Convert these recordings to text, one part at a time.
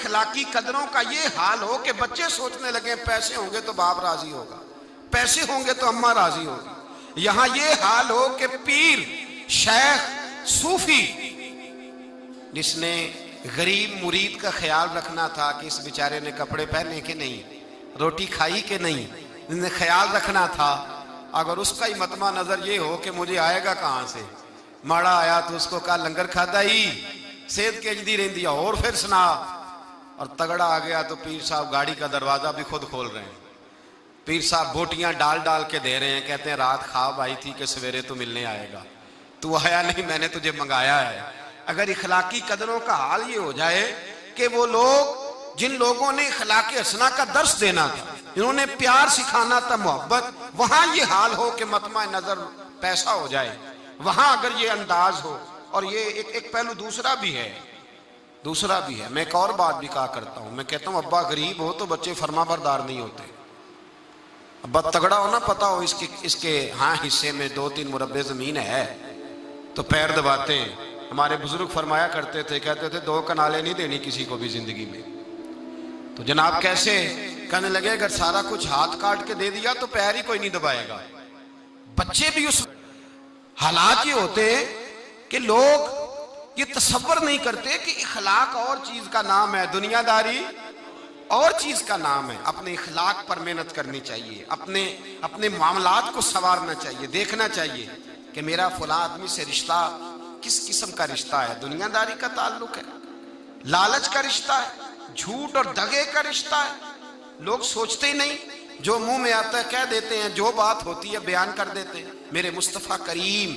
اخلاقی قدروں کا یہ حال ہو کہ بچے سوچنے لگے پیسے ہوں گے تو باپ راضی ہوگا، پیسے ہوں گے تو اماں راضی ہوگی، یہاں یہ حال ہو کہ پیر، شیخ، صوفی جس نے غریب مرید کا خیال رکھنا تھا کہ اس بیچارے نے کپڑے پہنے کہ نہیں، روٹی کھائی کہ نہیں، جس نے خیال رکھنا تھا، اگر اس کا ہی مطمع نظر یہ ہو کہ مجھے آئے گا کہاں سے، ماڑا آیا تو اس کو کہا لنگر کھادا ہی صحت کیجدی رہندی اور پھر سنا، اور تگڑا آ گیا تو پیر صاحب گاڑی کا دروازہ بھی خود کھول رہے ہیں، پیر صاحب بوٹیاں ڈال ڈال کے دے رہے ہیں، کہتے ہیں رات خواب آئی تھی کہ سویرے تو ملنے آئے گا، تو آیا نہیں، میں نے تجھے منگایا ہے۔ اگر اخلاقی قدروں کا حال یہ ہو جائے کہ وہ لوگ جن لوگوں نے اخلاق حسنہ کا درس دینا تھا، جنہوں نے پیار سکھانا تھا، محبت، وہاں یہ حال ہو کہ مطمع نظر پیسہ ہو جائے، وہاں اگر یہ انداز ہو، اور یہ ایک پہلو دوسرا بھی ہے، میں ایک اور بات بھی کہا کرتا ہوں، میں کہتا ہوں ابا غریب ہو تو بچے فرما بردار نہیں ہوتے، ابا تگڑا ہو نا، پتا ہو اس کے ہاں حصے میں 2-3 مربع زمین ہے تو پیر دباتے ہیں۔ ہمارے بزرگ فرمایا کرتے تھے، کہتے تھے 2 کنالے نہیں دینی کسی کو بھی زندگی میں، تو جناب کیسے؟ کہنے لگے اگر سارا کچھ ہاتھ کاٹ کے دے دیا تو پیر ہی کوئی نہیں دبائے گا۔ بچے بھی اس حالات یہ ہوتے ہیں کہ لوگ یہ تصور نہیں کرتے کہ اخلاق اور چیز کا نام ہے، دنیا داری اور چیز کا نام ہے۔ اپنے اخلاق پر محنت کرنی چاہیے، اپنے معاملات کو سنوارنا چاہیے، دیکھنا چاہیے کہ میرا فلاں آدمی سے رشتہ کس قسم کا رشتہ ہے، دنیا داری کا تعلق ہے، لالچ کا رشتہ ہے، جھوٹ اور دغے کا رشتہ ہے۔ لوگ سوچتے ہی نہیں، جو منہ میں آتا ہے کہہ دیتے ہیں، جو بات ہوتی ہے بیان کر دیتے ہیں۔ میرے مصطفیٰ کریم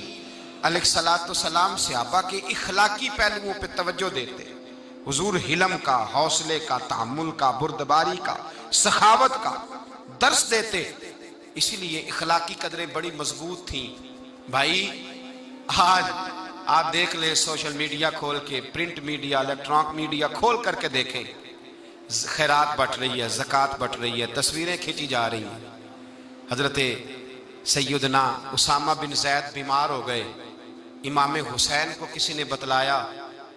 علیہ السلام صحابہ کے اخلاقی پہلوؤں پہ توجہ دیتے، حضور حلم کا، حوصلے کا، تحمل کا، بردباری کا، سخاوت کا درس دیتے، اسی لیے اخلاقی قدریں بڑی مضبوط تھیں۔ بھائی آج آپ دیکھ لیں سوشل میڈیا کھول کے، پرنٹ میڈیا، الیکٹرانک میڈیا کھول کر کے دیکھیں، خیرات بٹ رہی ہے، زکوٰۃ بٹ رہی ہے، تصویریں کھینچی جا رہی ہیں۔ حضرت سیدنا اسامہ بن زید بیمار ہو گئے، امام حسین کو کسی نے بتلایا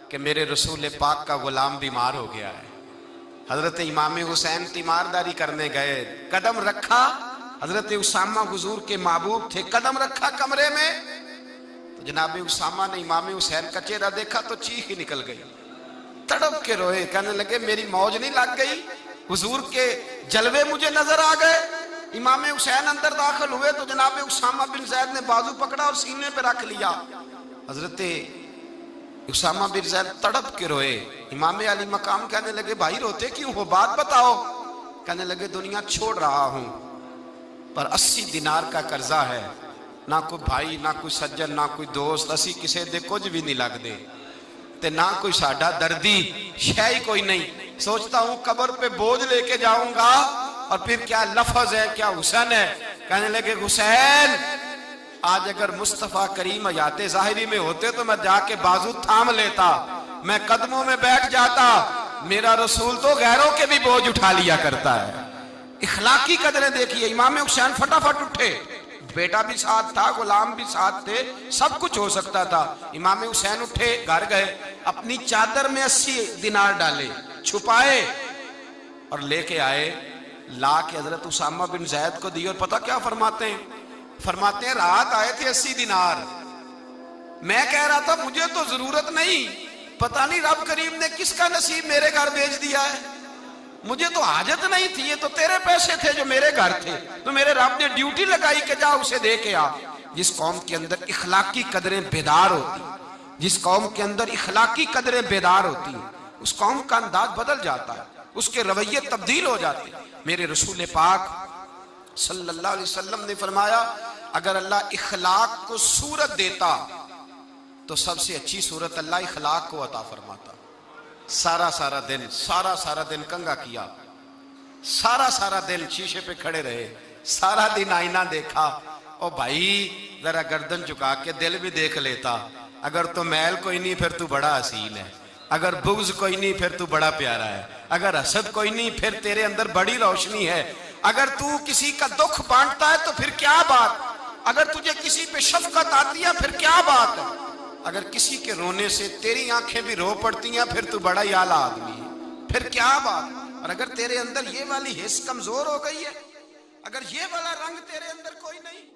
کہ میرے رسول پاک کا غلام بیمار ہو گیا ہے۔ حضرت امام حسین تیمارداری کرنے گئے، قدم رکھا، حضرت اسامہ حضور کے محبوب تھے، قدم رکھا کمرے میں تو جناب اسامہ نے امام حسین کا چہرہ دیکھا تو چیخ ہی نکل گئی، تڑپ کے روئے، کہنے لگے میری موج نہیں لگ گئی، حضور کے جلوے مجھے نظر آ گئے۔ امام حسین اندر داخل ہوئے تو جناب اسامہ بن زید نے بازو پکڑا اور سینے پہ رکھ لیا۔ حضرت اسامہ بن زید تڑپ کے روئے، امام علی مقام کہنے لگے بھائی روتے کیوں ہو، بات بتاؤ۔ کہنے لگے دنیا چھوڑ رہا ہوں پر 80 دینار کا قرضہ ہے، نہ کوئی بھائی، نہ کوئی سجن، نہ کوئی دوست، اسی کسے دے کچھ بھی نہیں لگ دے تے نہ کوئی ساڈا دردی، شے ہی کوئی نہیں۔ سوچتا ہوں قبر پہ بوجھ لے کے جاؤں گا اور پھر کیا لفظ ہے، کیا حسن ہے۔ کہنے لگے حسین آج اگر مصطفیٰ کریم حیات ظاہری میں ہوتے تو میں جا کے بازو تھام لیتا، میں قدموں میں بیٹھ جاتا، میرا رسول تو غیروں کے بھی بوجھ اٹھا لیا کرتا ہے۔ اخلاقی قدریں دیکھیے، امام حسین فٹافٹ اٹھے، بیٹا بھی ساتھ تھا، غلام بھی ساتھ تھے، سب کچھ ہو سکتا تھا۔ امام حسین اٹھے، گھر گئے، اپنی چادر میں 80 دینار ڈالے، چھپائے اور لے کے آئے، لا کے حضرت اسامہ بن زید کو دی، اور پتہ کیا فرماتے ہیں رات آئے تھے 80 دینار، میں کہہ رہا تھا مجھے تو ضرورت نہیں، پتہ نہیں رب کریم نے کس کا نصیب میرے گھر بھیج دیا ہے، مجھے تو حاجت نہیں تھی، یہ تو تیرے پیسے تھے جو میرے گھر تھے، تو میرے رب نے ڈیوٹی لگائی کہ جا اسے دے کے آ۔ جس قوم کے اندر اخلاقی قدریں بیدار ہوتی، جس قوم کے اندر اخلاقی قدریں بیدار ہوتی، اس قوم کا انداز بدل جاتا ہے، اس کے رویے تبدیل ہو جاتے ہیں۔ میرے رسول پاک صلی اللہ علیہ وسلم نے فرمایا اگر اللہ اخلاق کو صورت دیتا تو سب سے اچھی صورت اللہ اخلاق کو عطا فرماتا۔ سارا دن کنگا کیا، سارا دن شیشے پہ کھڑے رہے، سارا دن آئینہ دیکھا، او بھائی ذرا گردن چکا کے دل بھی دیکھ لیتا، اگر تو میل کوئی نہیں پھر تو بڑا حسین ہے، اگر بغض کوئی نہیں پھر تو بڑا پیارا ہے، اگر حسد کوئی نہیں پھر تیرے اندر بڑی روشنی ہے، اگر تو کسی کا دکھ بانٹتا ہے تو پھر کیا بات، اگر تجھے کسی پہ شفقت آتی ہے پھر کیا بات ہے، اگر کسی کے رونے سے تیری آنکھیں بھی رو پڑتی ہیں پھر تو بڑا ہی اعلیٰ آدمی ہے۔ پھر کیا بات. اور اگر تیرے اندر یہ والی حس کمزور ہو گئی ہے, اگر یہ والا رنگ تیرے اندر کوئی نہیں,